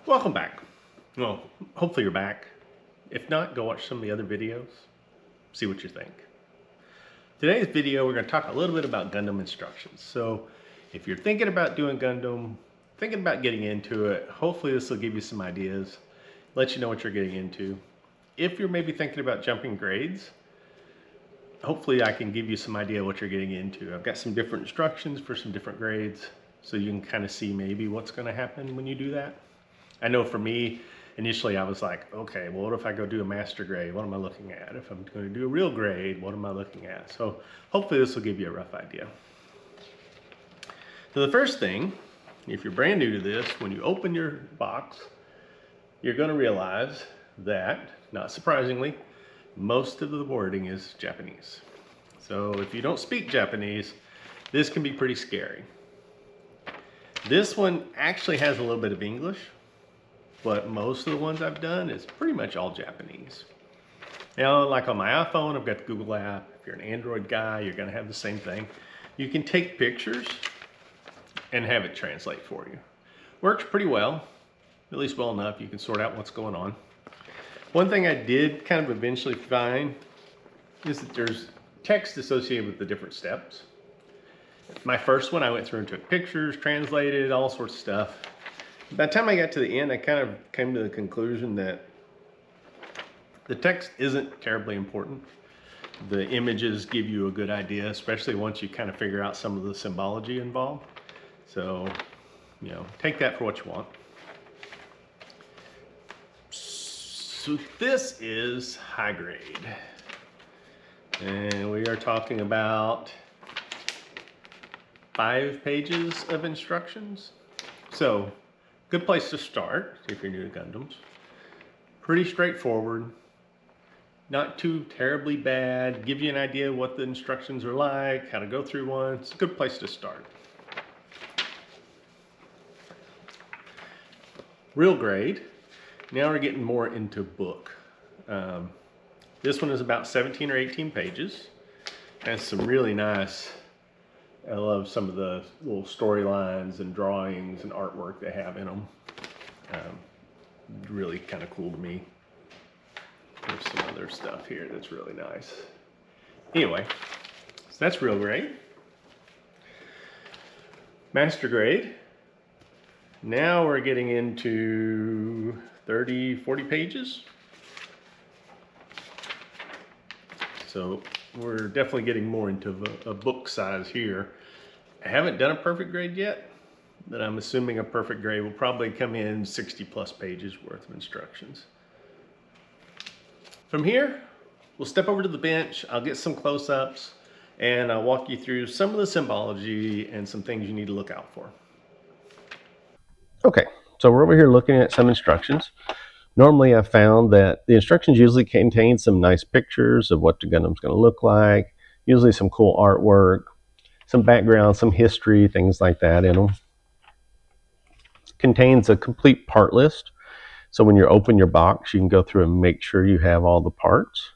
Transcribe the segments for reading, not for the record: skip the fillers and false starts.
Welcome back. Well, hopefully you're back. If not, go watch some of the other videos, see what you think. Today's video, we're going to talk a little bit about Gundam instructions. So if you're thinking about doing Gundam, thinking about getting into it, hopefully this will give you some ideas, let you know what you're getting into. If you're maybe thinking about jumping grades, hopefully I can give you some idea what you're getting into. I've got some different instructions for some different grades, so you can kind of see maybe what's going to happen when you do that. I know for me, initially I was like, okay, well, what if I go do a master grade? What am I looking at? If I'm going to do a real grade, what am I looking at? So hopefully this will give you a rough idea. So the first thing, if you're brand new to this, when you open your box, you're going to realize that, not surprisingly, most of the wording is Japanese. So if you don't speak Japanese, this can be pretty scary. This one actually has a little bit of English, but most of the ones I've done is pretty much all Japanese. Now, like on my iPhone, I've got the Google app. If you're an Android guy, you're gonna have the same thing. You can take pictures and have it translate for you. Works pretty well, at least well enough. You can sort out what's going on. One thing I did kind of eventually find is that there's text associated with the different steps. My first one, I went through and took pictures, translated, all sorts of stuff. By the time I got to the end, I kind of came to the conclusion that the text isn't terribly important. The images give you a good idea, especially once you kind of figure out some of the symbology involved. So, you know, take that for what you want. So this is high grade. And we are talking about 5 pages of instructions. So, good place to start if you're new to Gundams. Pretty straightforward, not too terribly bad. Give you an idea what the instructions are like, how to go through one. It's a good place to start. Real grade. Now we're getting more into book. This one is about 17 or 18 pages. Has some really nice, I love some of the little storylines and drawings and artwork they have in them. Really kind of cool to me. There's some other stuff here that's really nice. Anyway, so that's real grade. Master grade. Now we're getting into 30, 40 pages. So we're definitely getting more into a book size here. I haven't done a perfect grade yet, but I'm assuming a perfect grade will probably come in 60 plus pages worth of instructions. From here, we'll step over to the bench. I'll get some close-ups and I'll walk you through some of the symbology and some things you need to look out for. Okay, so we're over here looking at some instructions. Normally I've found that the instructions usually contain some nice pictures of what the Gundam's going to look like, usually some cool artwork, some background, some history, things like that in them. Contains a complete part list, so when you open your box you can go through and make sure you have all the parts.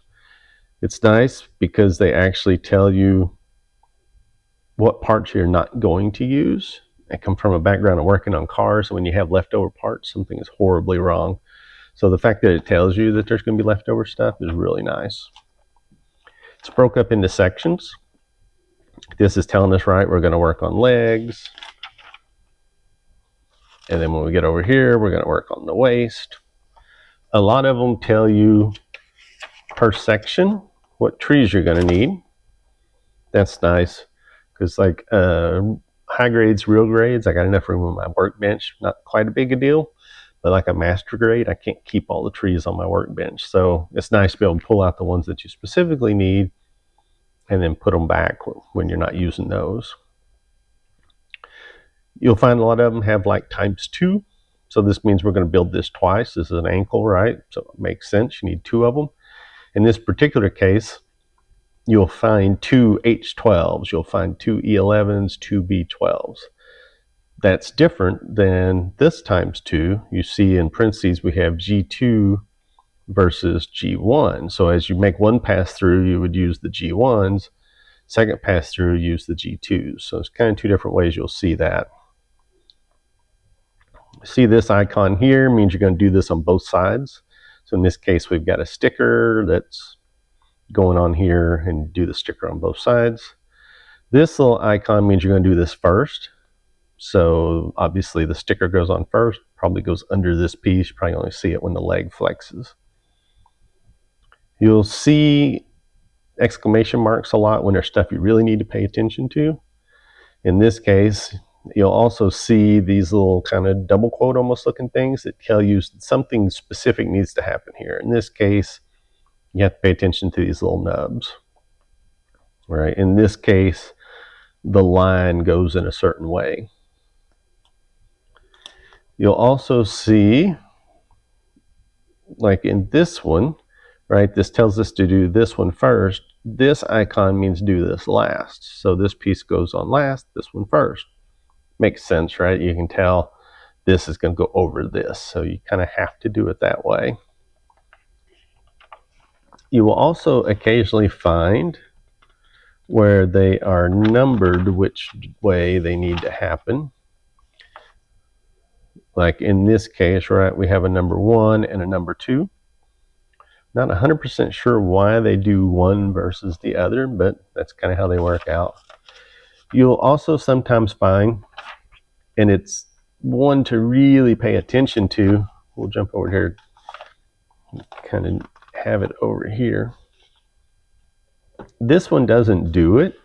It's nice because they actually tell you what parts you're not going to use. I come from a background of working on cars, so when you have leftover parts, something is horribly wrong. So the fact that it tells you that there's going to be leftover stuff is really nice. It's broke up into sections. This is telling us, right, we're going to work on legs. And then when we get over here, we're going to work on the waist. A lot of them tell you per section what trees you're going to need. That's nice because like high grades, real grades, I got enough room on my workbench. Not quite a big a deal. But like a master grade, I can't keep all the trees on my workbench. So it's nice to be able to pull out the ones that you specifically need and then put them back when you're not using those. You'll find a lot of them have like ×2. So this means we're going to build this twice. This is an ankle, right? So it makes sense. You need 2 of them. In this particular case, you'll find 2 H12s. You'll find 2 E11s, 2 B12s. That's different than this ×2. You see in parentheses we have G2 versus G1. So as you make one pass through, you would use the G1s. Second pass through, use the G2s. So it's kind of 2 different ways you'll see that. See this icon here means you're going to do this on both sides. So in this case, we've got a sticker that's going on here, and do the sticker on both sides. This little icon means you're going to do this first. So obviously the sticker goes on first, probably goes under this piece. You probably only see it when the leg flexes. You'll see exclamation marks a lot when there's stuff you really need to pay attention to. In this case, you'll also see these little kind of double quote almost looking things that tell you something specific needs to happen here. In this case, you have to pay attention to these little nubs. Right? In this case, the line goes in a certain way. You'll also see, like in this one, right, this tells us to do this one first. This icon means do this last. So this piece goes on last, this one first. Makes sense, right? You can tell this is going to go over this. So you kind of have to do it that way. You will also occasionally find where they are numbered which way they need to happen. Like in this case, right, we have a number 1 and a number 2. Not 100% sure why they do one versus the other, but that's kind of how they work out. You'll also sometimes find, and it's one to really pay attention to, we'll jump over here, kind of have it over here. This one doesn't do it,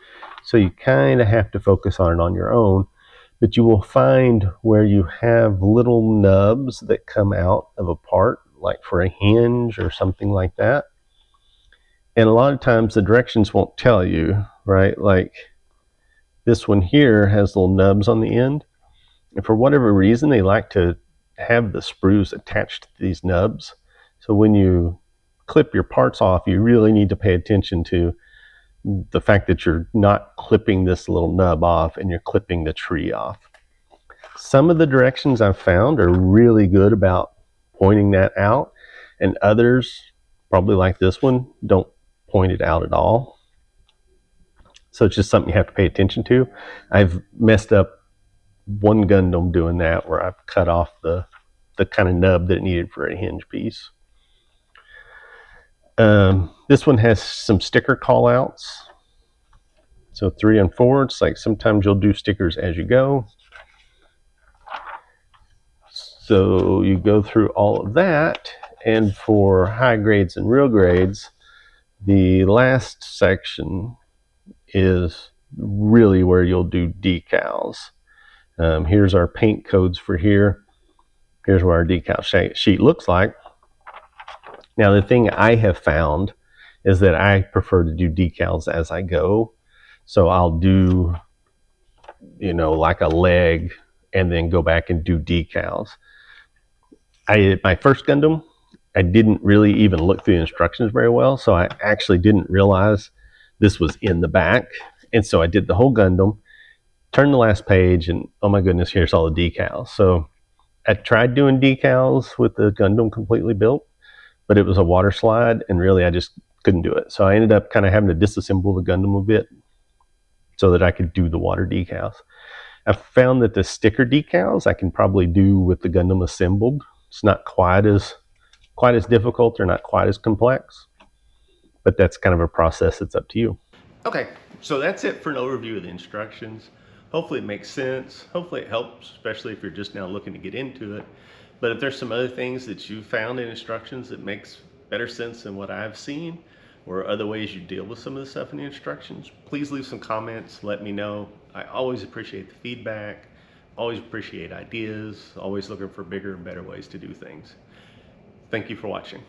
so you kind of have to focus on it on your own. But you will find where you have little nubs that come out of a part, like for a hinge or something like that. And a lot of times the directions won't tell you, right? Like this one here has little nubs on the end. And for whatever reason, they like to have the sprues attached to these nubs. So when you clip your parts off, you really need to pay attention to the fact that you're not clipping this little nub off and you're clipping the tree off. Some of the directions I've found are really good about pointing that out, and others, probably like this one, don't point it out at all. So it's just something you have to pay attention to. I've messed up one Gundam doing that, where I've cut off the kind of nub that it needed for a hinge piece. This one has some sticker call outs. So 3 and 4, it's like sometimes you'll do stickers as you go. So you go through all of that, and for high grades and real grades, the last section is really where you'll do decals. Here's our paint codes for here. Here's what our decal sheet looks like. Now the thing I have found is that I prefer to do decals as I go. So I'll do, like a leg and then go back and do decals. My first Gundam, I didn't really even look through the instructions very well, so I actually didn't realize this was in the back. And so I did the whole Gundam, turned the last page, and oh my goodness, here's all the decals. So I tried doing decals with the Gundam completely built, but it was a water slide, and really I just couldn't do it. So I ended up kind of having to disassemble the Gundam a bit so that I could do the water decals. I found that the sticker decals I can probably do with the Gundam assembled. It's not quite as difficult or not quite as complex, but that's kind of a process that's up to you. Okay, so that's it for an overview of the instructions. Hopefully it makes sense. Hopefully it helps, especially if you're just now looking to get into it. But if there's some other things that you found in instructions that makes better sense than what I've seen, or other ways you deal with some of the stuff in the instructions, please leave some comments, let me know. I always appreciate the feedback, always appreciate ideas, always looking for bigger and better ways to do things. Thank you for watching.